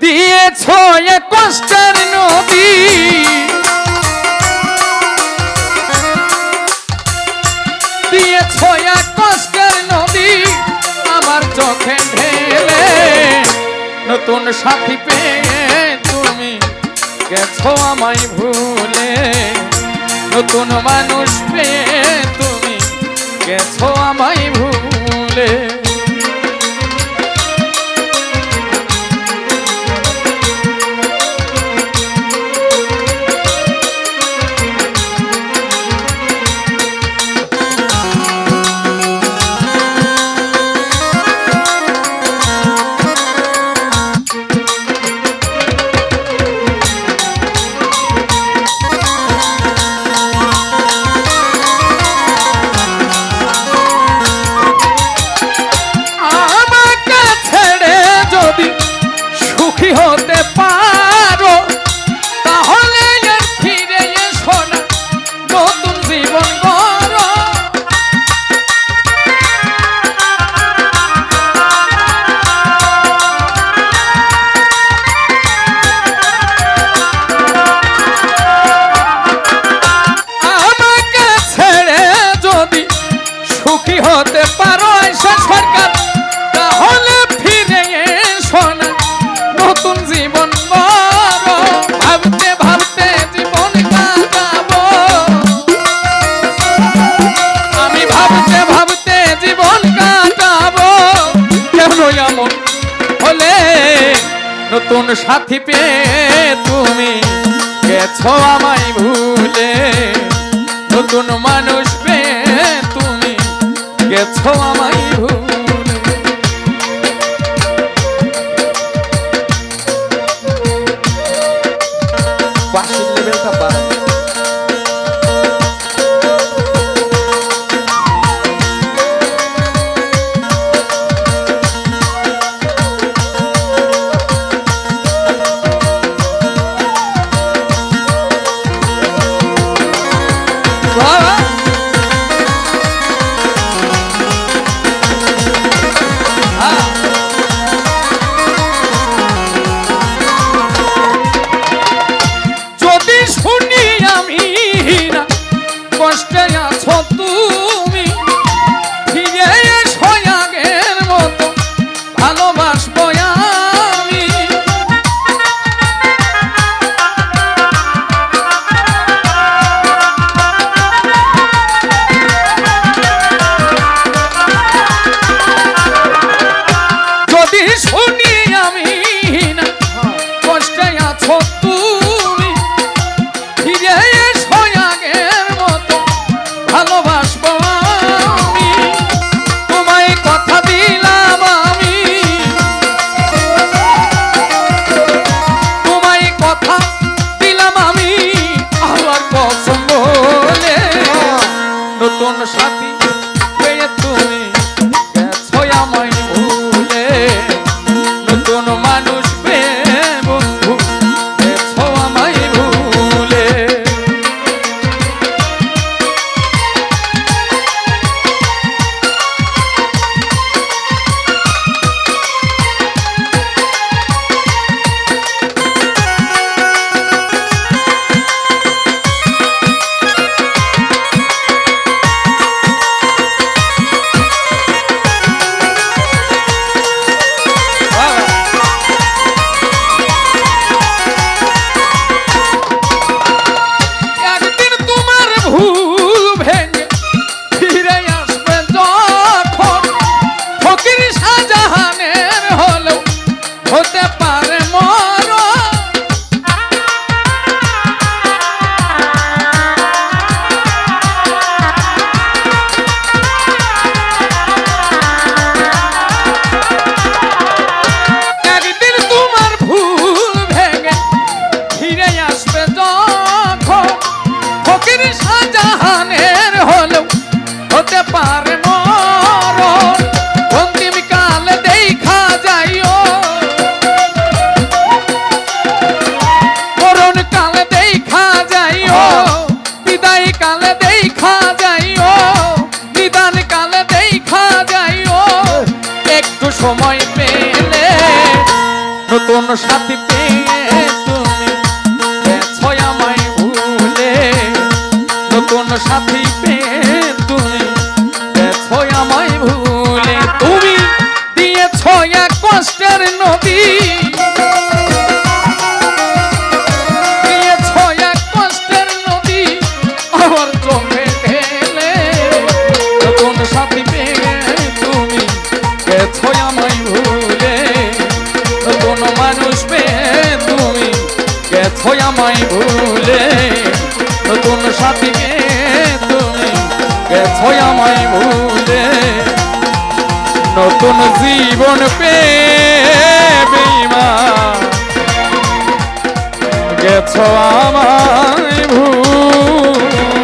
দিয়েছো এ কষ্টের নদী, দিয়েছো এ কষ্টের নদী আমার চোখে ঢেলে। নতুন সাথী পেয়ে তুমি গেছো আমায় ভুলে, নতুন মানুষ পেয়ে তুমি গেছো আমায় ভুলে। হতে পারো তাহলে ফিরে এসো না, নতুন জীবন গড়ো। আমাকে ছেড়ে যদি সুখী হতে পারো এসে সরকার, তাহলে ফিরে এসো না, নতুন জীবন গড়ো। ভাবতে ভাবতে জীবন কাটাবো আমি, ভাবতে ভাবতে জীবন কাটাবো। কেন এমন হলে? নতুন সাথী পেয়ে তুমি গেছো আমায় ভুলে, নতুন মানুষ পেয়ে তুমি গেছো আমায় ভুলে। বাঁশির লেভেলটা বাড়ায়। কষ্টে আছো তুমি ফিরে এসো আগের মতো, ভালোবাসবো আমি। যদি শুনি আমি না কষ্টে আছো তুমি ফিরে এসো আগের মতো, ভালোবাসবো আমি। তোমায় কথা দিলাম আমি, তোমায় কথা দিলাম আমি আমার কসম বলে। নতুন সাথী পেয়ে তুমি গেছো আমায় ভুলে, নতুন মানুষ পেয়ে বন্ধু গেছো আমায় ভুলে। নতুন সাথী পেয়ে তুমি গেছো আমায় ভুলে নতুন সাথী পেয়ে তুমি গেছো আমায় ভুলে তুমি দিয়েছো এক কষ্টের নদী দিয়েছো এক কষ্টের নদী আমার চোখে ঢেলে নতুন সাথী পেয়ে তুমি গেছো আমায় ভুলে নতুন মানুষ পেয়ে তুমি গেছো আমায় ভুলে নতুন সাথী পেয়ে তুমি গেছো আমায় ভুলে নতুন জীবন পেয়ে বেঈমান গেছো আমায় ভুলে